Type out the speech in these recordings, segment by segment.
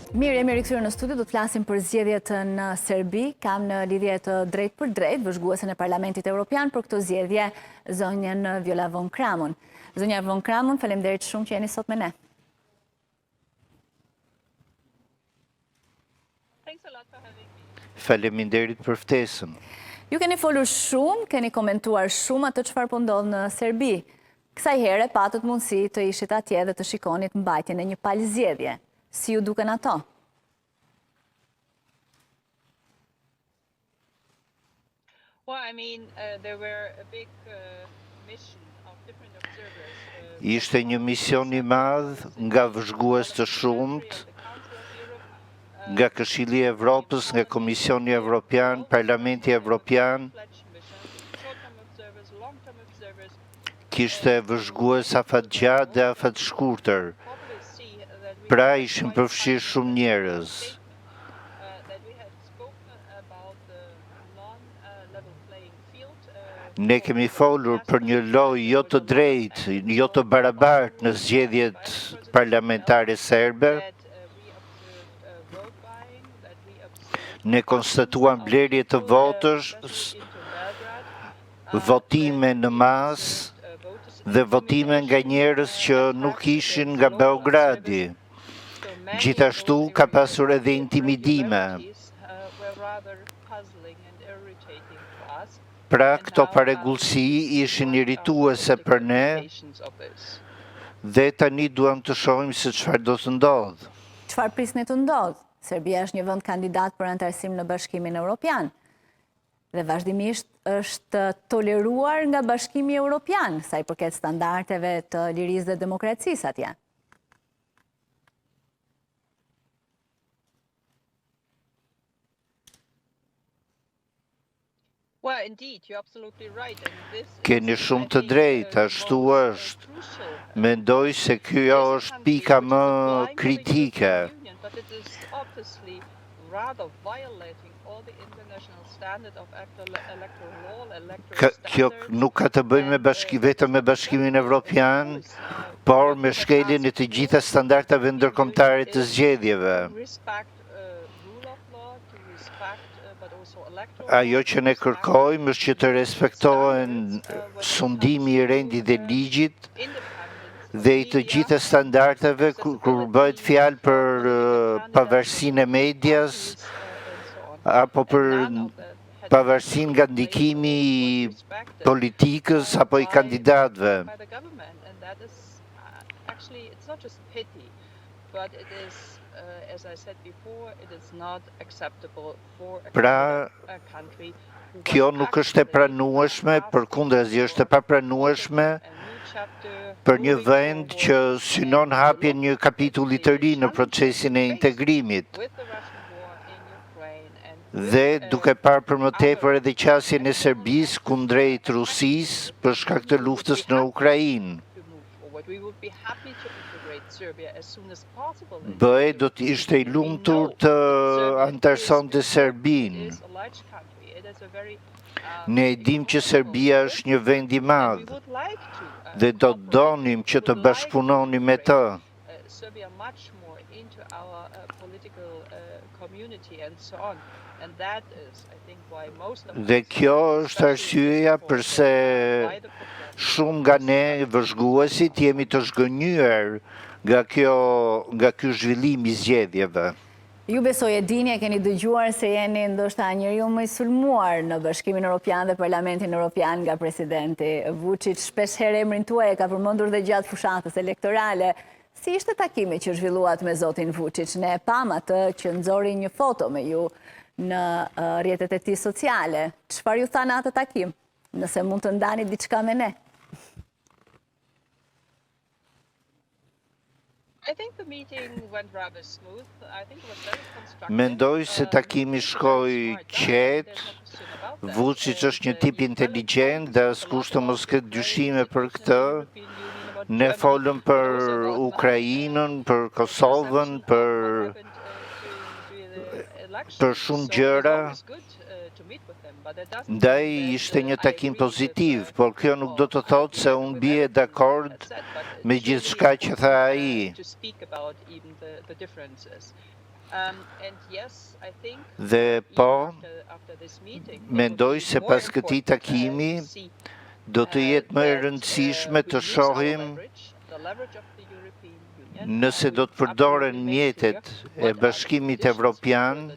Mirë, jemi rikthyer në studio, do të flasim për zgjedhjet në Serbi. Kam në lidhje të drejt për drejt vëzhguesen e Parlamentit Evropian për këto zgjedhje zonjën Viola von Kramon. Zonja von Kramon, faleminderit shumë që jeni sot me ne. Faleminderit për ftesën. Ju keni folur shumë, keni komentuar shumë atë çfarë po ndodh në Serbi. Kësaj here patët mundësi të ishit atje dhe të shikonit mbajtjen e një palë zgjedhje. Si ju duken ato? Ishte një mision i madh nga vëzhgues të shumt, nga Këshilli i Evropës, nga Komisioni Evropian, Parlamenti Evropian. Kishte vëzhgues afat gjatë dhe afat shkurtër. Pra ishin përfshirë shumë njerëz. Ne kemi folur për një lojë jo të drejtë, jo të barabartë në zgjedhjet parlamentare serbe. Ne konstatuam blerje të votësh, votime në masë dhe votime nga njerëz që nuk ishin nga Beogradi. Gjithashtu ka pasur edhe intimidime. Pra këto paregullësi ishin irrituese për ne dhe tani duam të shohim se çfarë do të ndodhë. Çfarë prisni të ndodhë? Serbia është një vend kandidat për anëtarësim në Bashkimin Evropian dhe vazhdimisht është toleruar nga Bashkimi Evropian sa i përket standardeve të lirisë dhe demokracisë atje. Keni shumë të drejtë, ashtu është. Mendoj se kjo është pika më kritike. Kjo nuk ka të bëjë vetëm me Bashkimin Evropian, por me shkeljen e të gjitha standardeve ndërkombëtare të zgjedhjeve. Ajo që ne kërkojmë është që të respektohen sundimi i rendit dhe ligjit dhe i të gjitha standardeve kur bëhet fjalë për pavarësinë e medias apo për pavarësinë nga ndikimi i politikës apo i kandidatëve. Pra, kjo nuk është e pranueshme, përkundrazi është e papranueshme për një vend që synon hapjen një kapitulli të ri në procesin e integrimit. Dhe duke parë për më tepër edhe qasjen e Serbisë kundrejt Rusisë për shkak të luftës në Ukrainë. BE do të ishte i lumtur të anëtarësonte Serbinë. Ne e dim që Serbia është një vend i madh dhe do të donim që të bashkëpunonim me të. Dhe kjo është arsyeja përse shumë nga ne vëzhguesit jemi të zhgënjur nga ky zhvillim i zgjedhjeve. Ju besoj e dini, e keni dëgjuar se jeni ndoshta njeriu më i sulmuar në Bashkimin Evropian dhe Parlamentin Evropian nga presidenti Vučić. Shpeshherë emrin tuaj e ka përmendur dhe gjatë fushatës elektorale. Si ishte takimi që zhvilluat me zotin Vučić? Ne pam atë që nxori një foto me ju në rrjetet e tij sociale. Çfarë ju tha në atë takim? Nëse mund të ndani diçka me ne. Mendoj se takimi shkoi qetë. Vučić është një tip inteligjent dhe askush të mos ketë dyshime për këtë. Ne folëm për Ukrainën, për Kosovën, për shumë gjëra. Ndaj ishte një takim pozitiv, por kjo nuk do të thotë se unë bie dakord me gjithçka që tha ai. Dhe po, mendoj se pas këtij takimi do të jetë më e rëndësishme të shohim nëse do të përdoren mjetet e Bashkimit Evropian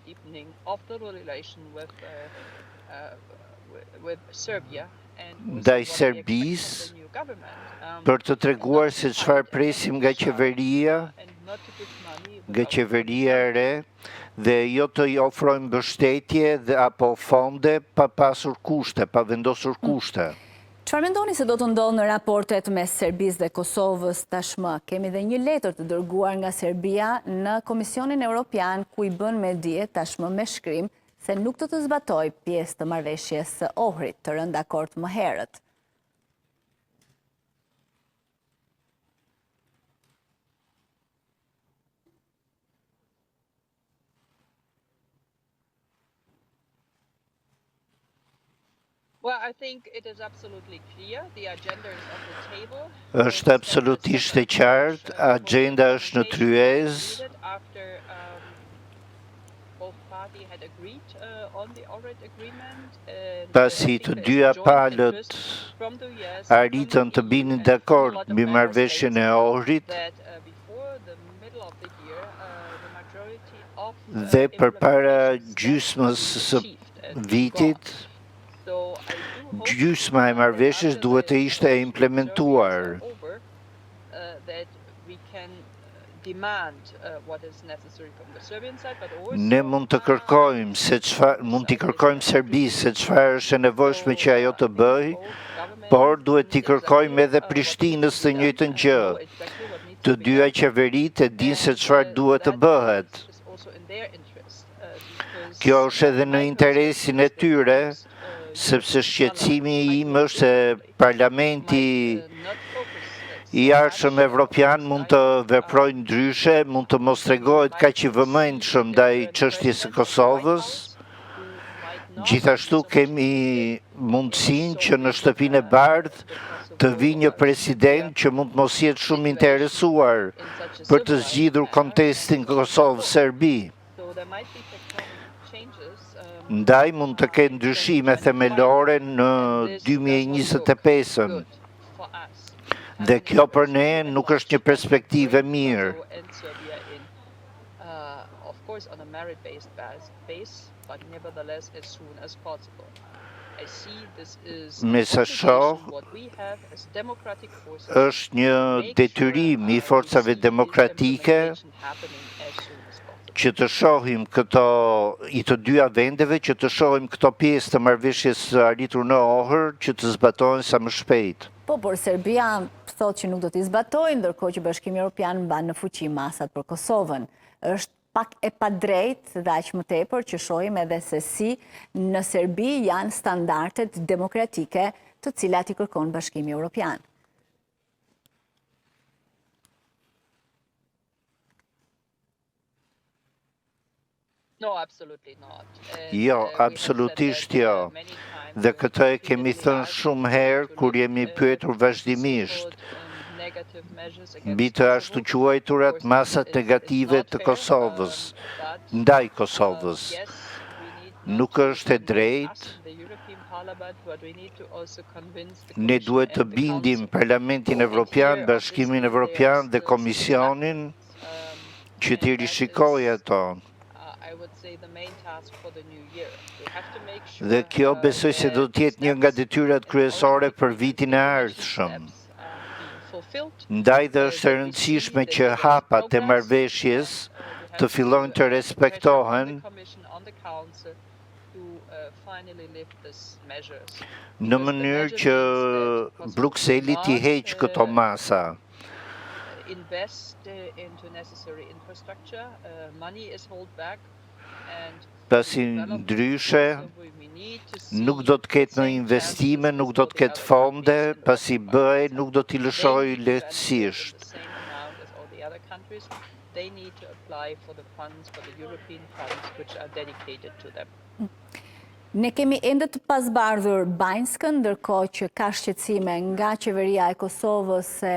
ndaj Serbisë për të treguar se çfarë presim nga qeveria e re, dhe jo të i ofrojmë mbështetje dhe apo fonde pa pasur kushte, pa vendosur kushte. Çfarë mendoni se do të ndodhë në raportet mes Serbisë dhe Kosovës tashmë? Kemi dhe një letër të dërguar nga Serbia në Komisionin Evropian ku i bën me dije tashmë me shkrim se nuk do të zbatoj pjesë të marrëveshjes së Ohrit, të rënë dakord më herët. Është absolutisht e qartë, agenda është në tryezë, pasi të dyja palët arritën të binin dakord mbi marrëveshjen e Ohrit dhe përpara gjysmës së vitit, gjysma e marrëveshjes duhet të ishte e implementuar. Ne mund të kërkojmë Serbisë se çfarë është e nevojshme që ajo të bëjë, por duhet t'i kërkojmë edhe Prishtinës të njëjtën gjë. Të dyja qeveritë e dinë se çfarë duhet të bëhet. Kjo është edhe në interesin e tyre, sepse shqetësimi im është se Parlamenti i arshëm evropian mund të veprojë ndryshe, mund të mos tregohet kaq i vëmendshëm ndaj çështjes së Kosovës. Gjithashtu kemi mundësinë që në shtëpinë e bardhë të vijë një president që mund të mos jetë shumë interesuar për të zgjidhur kontestin Kosovë-Serbi. Ndaj mund të ketë ndryshime themelore në 2025-ën. Dhe kjo për ne nuk është një perspektivë e mirë. Me sa shoh, është një detyrim i forcave demokratike që të shohim këto, i të dyja vendeve, që të shohim këto pjesë të marrëveshjes së arritur në Ohër që të zbatohen sa më shpejt. Po, por Serbia thotë që nuk do t'i zbatojë, ndërkohë që Bashkimi Evropian mban në fuqi masat për Kosovën. Është pak e padrejtë dhe aq më tepër që shohim edhe se si në Serbi janë standardet demokratike të cilat i kërkon Bashkimi Evropian. Jo, absolutisht jo. Dhe këtë e kemi thënë shumë herë kur jemi pyetur vazhdimisht mbi të ashtu quajturat masat negative të Kosovës, ndaj Kosovës. Nuk është e drejtë. Ne duhet të bindim Parlamentin Evropian, Bashkimin Evropian dhe Komisionin që t'i rishikojë ato. Dhe kjo besoj se do të jetë një nga detyrat kryesore për vitin e ardhshëm. Ndaj dhe është e rëndësishme që hapat e marrëveshjes të fillojnë të respektohen në mënyrë që Brukseli t'i heqë këto masa. Pasi ndryshe nuk do të ketë në investime, nuk do të ketë fonde, pasi BE nuk do t'i lëshojë lehtësisht. Ne kemi ende të pasbardhur Banjskën, ndërkohë që ka shqetësime nga qeveria e Kosovës se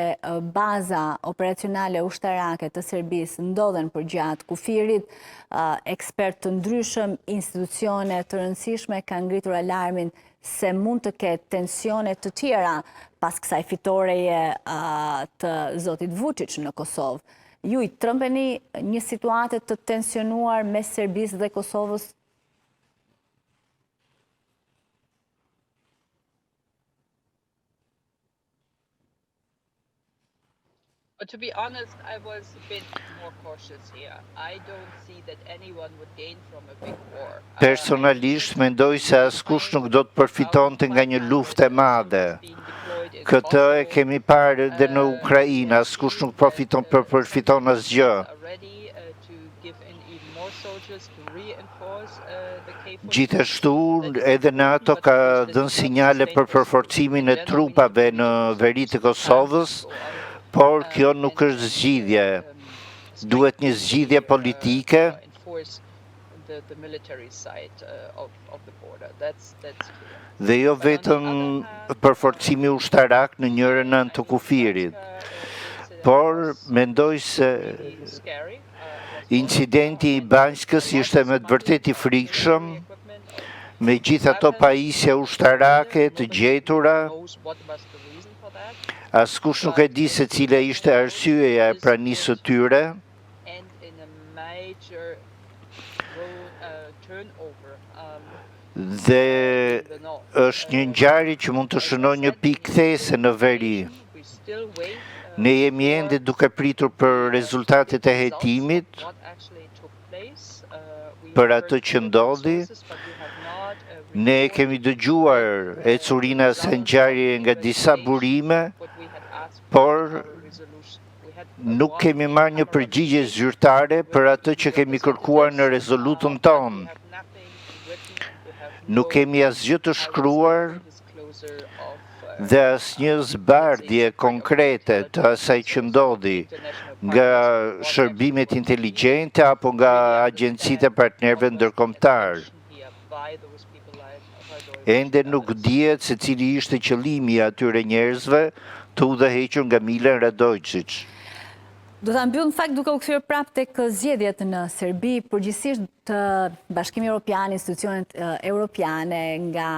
baza operacionale ushtarake të Serbisë ndodhen përgjatë kufirit. Ekspertë të ndryshëm, institucione të rëndësishme kanë ngritur alarmin se mund të ketë tensione të tjera pas kësaj fitoreje të zotit Vučić në Kosovë. Ju i trëmbeni një situatë të tensionuar mes Serbisë dhe Kosovës? But to be honest, I was a bit more cautious here. I don't see that anyone would gain from a big war. Personalisht mendoj se askush nuk do të përfitonte nga një luftë e madhe. Këtë e kemi parë edhe në Ukrainë, askush nuk përfiton asgjë. Gjithashtu, edhe NATO ka dhënë sinjale për përforcimin e trupave në veri të Kosovës, por kjo nuk është zgjidhje. Duhet një zgjidhje politike. Dhe jo vetëm përforcimi ushtarak në njërën anë të kufirit. Por mendoj se incidenti i Banjskës ishte me të vërtet i frikshëm, me gjithë ato pajisje ushtarake të gjetura. Askush nuk e di se cila ishte arsyeja e pranisë së tyre. Dhe është një ngjarje që mund të shënojë një pikë kthese në veri. Ne jemi ende duke pritur për rezultatet e hetimit, për atë që ndodhi. Ne kemi dëgjuar ecurinë e së ngjarje nga disa burime, por nuk kemi marrë një përgjigje zyrtare për atë që kemi kërkuar në rezolutën tonë. Nuk kemi asgjë të shkruar dhe asnjë zbardhje konkrete të asaj që ndodhi nga shërbimet inteligjente apo nga agjencitë e partnerëve ndërkombëtar. Ende nuk dihet se cili ishte qëllimi i atyre njerëzve të udhëhequr nga Milan Radojčić. Do ta mbyll në fakt duke u kthyer prapë tek zgjedhjet në Serbi, përgjithsisht Bashkimi Evropian, institucionet europiane nga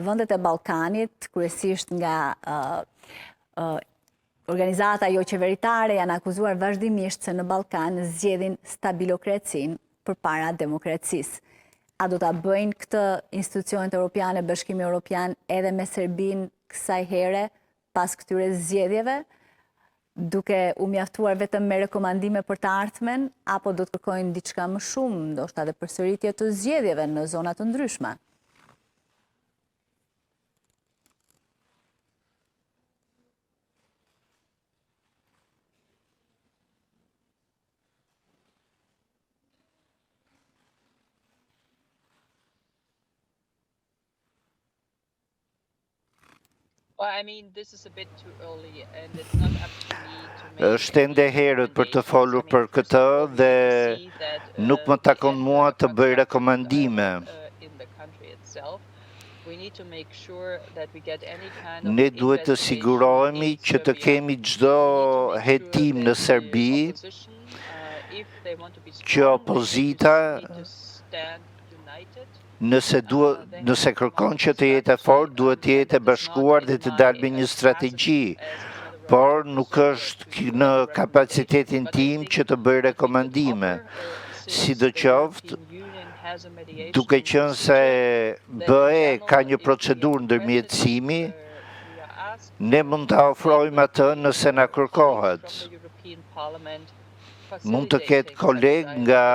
vendet e Ballkanit, kryesisht nga organizata jo qeveritare, janë akuzuar vazhdimisht se në Ballkan zgjedhin stabilokracinë përpara demokracisë. A do ta bëjnë këtë institucionet europiane, Bashkimi Evropian edhe me Serbinë kësaj here pas këtyre zgjedhjeve, duke u mjaftuar vetëm me rekomandime për të ardhmen, apo do të kërkojnë diçka më shumë, ndoshta edhe përsëritje të zgjedhjeve në zona të ndryshme? Është ende herët për të folur për këtë dhe nuk më takon mua të bëj rekomandime. Ne duhet të sigurohemi që të kemi çdo hetim në Serbi, që opozita nëse kërkon që të jetë fort, duhet të jetë e bashkuar dhe të dalë me një strategji, por nuk është në kapacitetin tim që të bëj rekomandime. Sidoqoftë, duke qenë se BE ka një procedurë ndërmjetësimi, ne mund ta ofrojmë atë nëse na kërkohet. Mund të ketë kolegë nga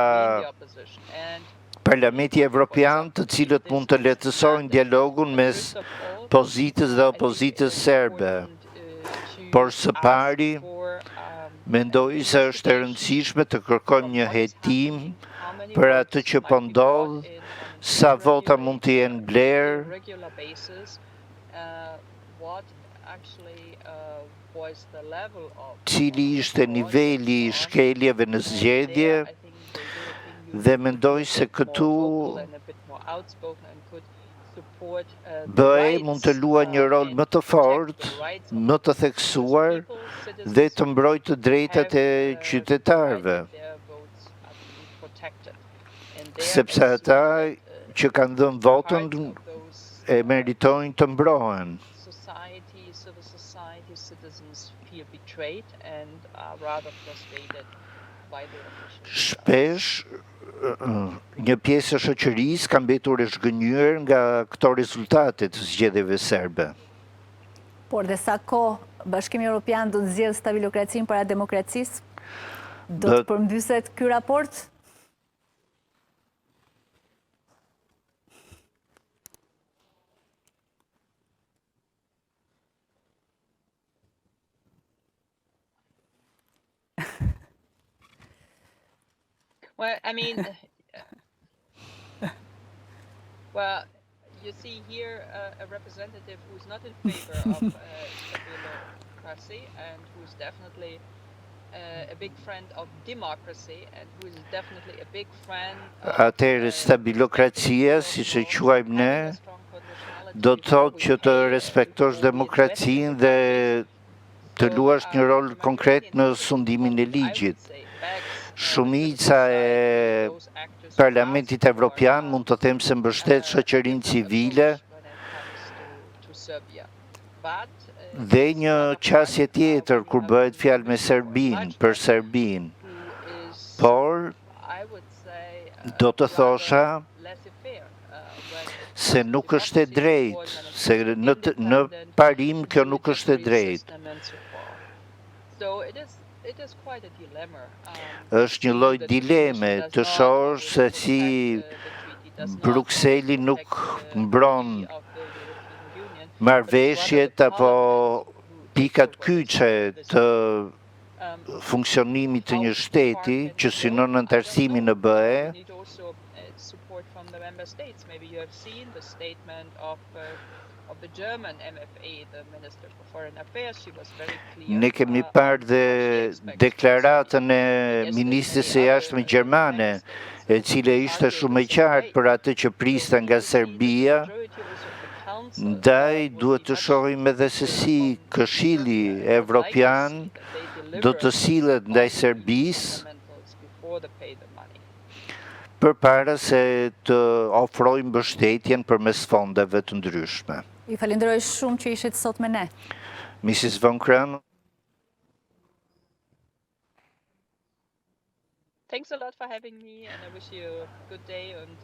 Parlamenti Evropian, të cilët mund të lehtësojnë dialogun mes pozitës dhe opozitës serbe. Por së pari, mendoj se është e rëndësishme të kërkojmë një hetim për atë që po ndodh, sa vota mund të jenë blerë, cili ishte niveli i shkeljeve në zgjedhje, Dhe mendoj se këtu BE mund të luajë një rol më të fortë, më të theksuar dhe të mbrojë të drejtat e qytetarëve, sepse ata që kanë dhënë votën e meritojnë të mbrohen. Shpesh, një pjesë e shoqërisë ka mbetur e zhgënjur nga këto rezultate të zgjedhjeve serbe. Por dhe sa kohë Bashkimi Evropian do të zgjedhë stabilokracinë para demokracisë? Do të përmbyset ky raport? Well, I mean, well, you see here a representative who's not in favor of democracy and who's definitely a big friend of democracy and who's definitely a big friend of Atëherë stabilokracia, siç e quajmë ne, do të thotë që të respektosh demokracinë dhe të luash një rol konkret në sundimin e ligjit. Shumica e Parlamentit Evropian mund të them se mbështet shoqërinë civile dhe një qasje tjetër kur bëhet fjalë me Serbinë, për Serbinë. Por do të thosha se nuk është e drejtë, se në parim kjo nuk është e drejtë. Është një lloj dileme të shohësh se si Brukseli nuk mbron marrëveshjet apo pikat kyçe të funksionimit të një shteti që synon antarësimin në BE. Ne kemi parë dhe deklaratën e ministres së jashtme gjermane, e cila ishte shumë e qartë për atë që priste nga Serbia. Ndaj duhet të shohim edhe se si Këshilli Evropian do të sillet ndaj Serbisë përpara se të ofrojë mbështetjen përmes fondeve të ndryshme. Ju falenderoj shumë që ishit sot me ne. Mrs. Von Kran. Thanks a lot for having me and I wish you a good day and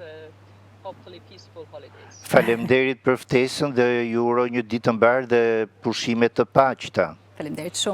hopefully peaceful holidays. Faleminderit për ftesën dhe ju uroj një ditë të mbarë dhe pushime të paqta. Faleminderit shumë.